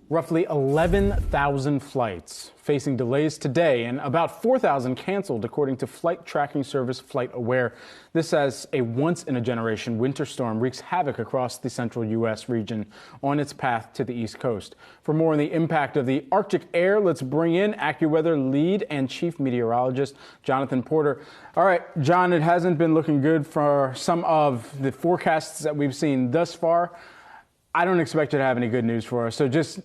Roughly 11,000 flights facing delays today and about 4,000 canceled, according to flight tracking service FlightAware. This as a once-in-a-generation winter storm wreaks havoc across the central U.S. region on its path to the East Coast. For more on the impact of the Arctic air, let's bring in AccuWeather lead and chief meteorologist Jonathan Porter. All right, John, it hasn't been looking good for some of the forecasts that we've seen thus far. I don't expect you to have any good news for us. So just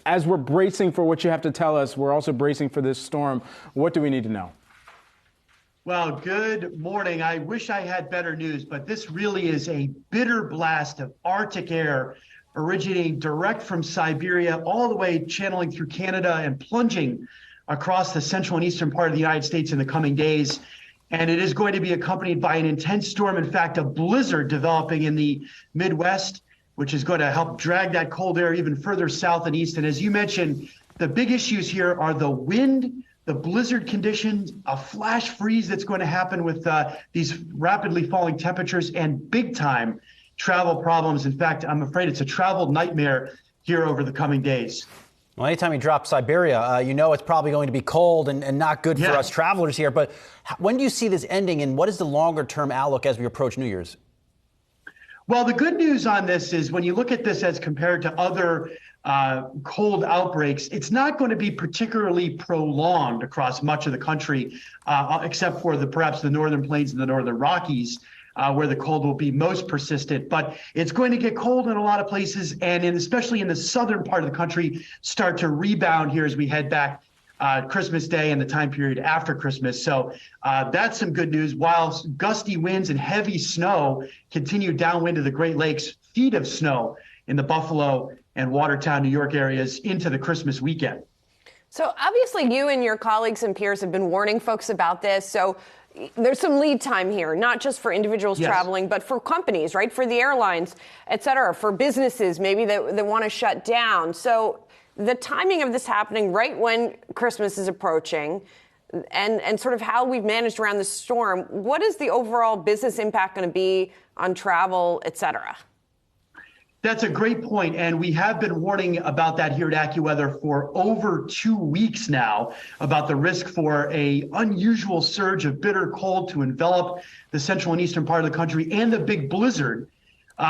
as we're bracing for what you have to tell us, we're also bracing for this storm. What do we need to know? Well, good morning. I wish I had better news, but this really is a bitter blast of Arctic air originating direct from Siberia, all the way channeling through Canada and plunging across the central and eastern part of the United States in the coming days. And it is going to be accompanied by an intense storm, in fact, a blizzard developing in the Midwest, which is going to help drag that cold air even further south and east. And as you mentioned, the big issues here are the wind, the blizzard conditions, a flash freeze that's going to happen with these rapidly falling temperatures, and big time travel problems. In fact, I'm afraid it's a travel nightmare here over the coming days. Well, anytime you drop Siberia, you know it's probably going to be cold and not good for us travelers here. But when do you see this ending, and what is the longer term outlook as we approach New Year's? Well, the good news on this is when you look at this as compared to other cold outbreaks, it's not going to be particularly prolonged across much of the country, except for perhaps the northern plains and the northern Rockies, where the cold will be most persistent. But it's going to get cold in a lot of places, and especially in the southern part of the country, start to rebound here as we head back Christmas Day and the time period after Christmas. So that's some good news. While gusty winds and heavy snow continue downwind of the Great Lakes, feet of snow in the Buffalo and Watertown, New York areas into the Christmas weekend. So obviously you and your colleagues and peers have been warning folks about this. So there's some lead time here, not just for individuals traveling, but for companies, right? For the airlines, et cetera, for businesses maybe that want to shut down. So the timing of this happening right when Christmas is approaching and sort of how we've managed around the storm, what is the overall business impact going to be on travel, et cetera? That's a great point, and we have been warning about that here at AccuWeather for over 2 weeks now, about the risk for a unusual surge of bitter cold to envelop the central and eastern part of the country and the big blizzard.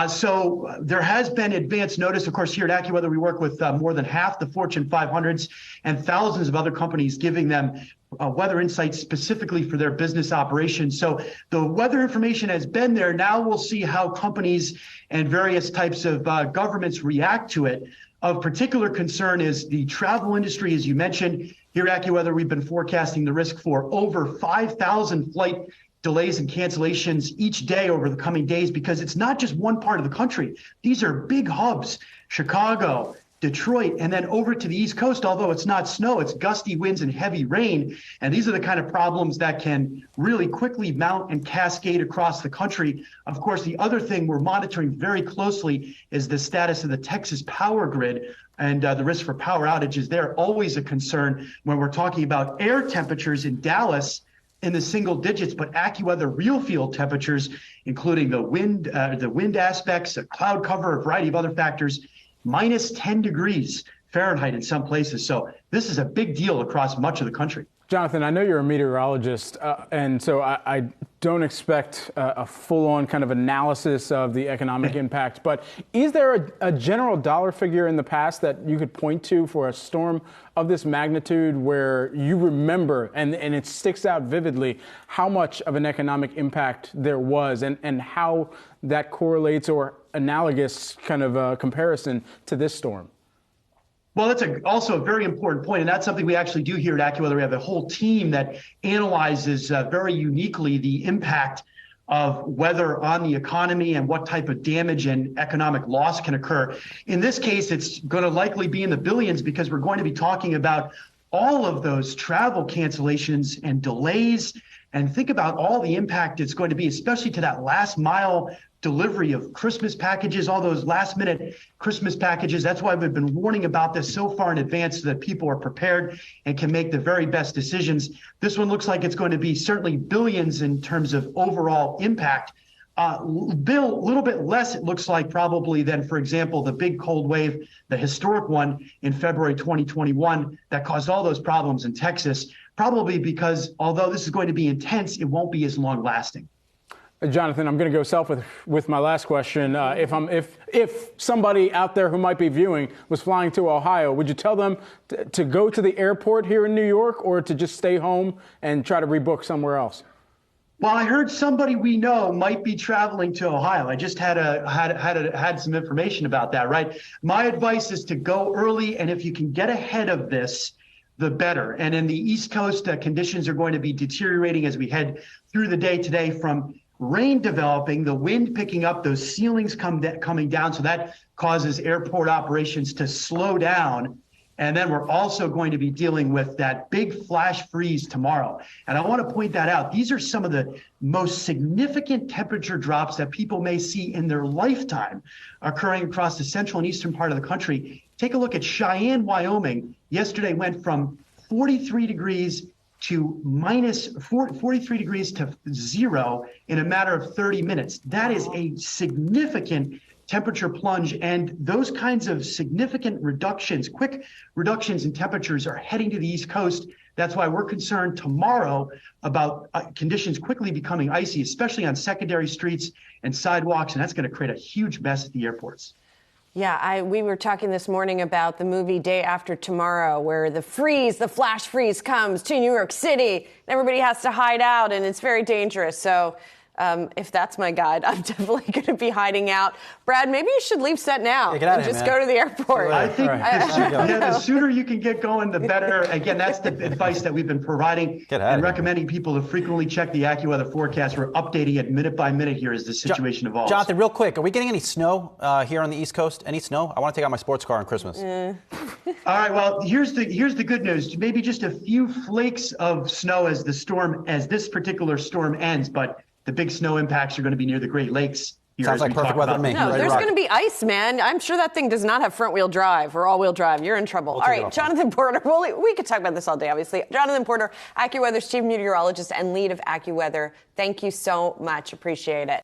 So there has been advance notice. Of course, here at AccuWeather, we work with more than half the Fortune 500s and thousands of other companies, giving them weather insights specifically for their business operations. So the weather information has been there. Now we'll see how companies and various types of governments react to it. Of particular concern is the travel industry. As you mentioned, here at AccuWeather, we've been forecasting the risk for over 5,000 flight delays and cancellations each day over the coming days, because it's not just one part of the country. These are big hubs, Chicago, Detroit, and then over to the East Coast. Although it's not snow, it's gusty winds and heavy rain. And these are the kind of problems that can really quickly mount and cascade across the country. Of course, the other thing we're monitoring very closely is the status of the Texas power grid, and the risk for power outages there. Always a concern when we're talking about air temperatures in Dallas in the single digits, but AccuWeather real field temperatures, including the wind aspects, a cloud cover, a variety of other factors, minus 10 degrees Fahrenheit in some places. So this is a big deal across much of the country. Jonathan, I know you're a meteorologist, and so I don't expect a full-on kind of analysis of the economic impact, but is there a general dollar figure in the past that you could point to for a storm of this magnitude where you remember, and it sticks out vividly, how much of an economic impact there was and how that correlates or analogous kind of comparison to this storm? Well, that's also a very important point, and that's something we actually do here at AccuWeather. We have a whole team that analyzes very uniquely the impact of weather on the economy and what type of damage and economic loss can occur. In this case, it's going to likely be in the billions, because we're going to be talking about all of those travel cancellations and delays. And think about all the impact it's going to be, especially to that last mile delivery of Christmas packages, all those last minute Christmas packages. That's why we've been warning about this so far in advance, so that people are prepared and can make the very best decisions. This one looks like it's going to be certainly billions in terms of overall impact Bill, a little bit less, it looks like, probably than, for example, the big cold wave, the historic one in February 2021 that caused all those problems in Texas, probably because although this is going to be intense, it won't be as long lasting. Jonathan, I'm going to go self with my last question. If somebody out there who might be viewing was flying to Ohio, would you tell them to go to the airport here in New York or to just stay home and try to rebook somewhere else? Well, I heard somebody we know might be traveling to Ohio. I just had some information about that, right? My advice is to go early, and if you can get ahead of this, the better. And in the East Coast, conditions are going to be deteriorating as we head through the day today from rain developing, the wind picking up, those ceilings coming down. So that causes airport operations to slow down. And then we're also going to be dealing with that big flash freeze tomorrow. And I want to point that out. These are some of the most significant temperature drops that people may see in their lifetime occurring across the central and eastern part of the country. Take a look at Cheyenne, Wyoming. Yesterday went from 43 degrees to minus 43 degrees to 0 in a matter of 30 minutes. That is a significant temperature plunge, and those kinds of significant reductions, quick reductions in temperatures are heading to the East Coast. That's why we're concerned tomorrow about conditions quickly becoming icy, especially on secondary streets and sidewalks, and that's going to create a huge mess at the airports. Yeah, we were talking this morning about the movie Day After Tomorrow, where the flash freeze comes to New York City, and everybody has to hide out, and it's very dangerous. So if that's my guide, I'm definitely going to be hiding out. Brad, maybe you should leave set now and just go to the airport. I think the sooner you can get going, the better. Again, that's the advice that we've been providing and recommending people to frequently check the AccuWeather forecast. We're updating it minute by minute here as the situation evolves. Jonathan, real quick, are we getting any snow here on the East Coast? Any snow? I want to take out my sports car on Christmas. All right, well, here's the good news. Maybe just a few flakes of snow as this particular storm ends, but the big snow impacts are going to be near the Great Lakes. Sounds like perfect weather to me. No, there's going to be ice, man. I'm sure that thing does not have front-wheel drive or all-wheel drive. You're in trouble. All right, Jonathan Porter. Well, we could talk about this all day, obviously. Jonathan Porter, AccuWeather's chief meteorologist and lead of AccuWeather. Thank you so much. Appreciate it.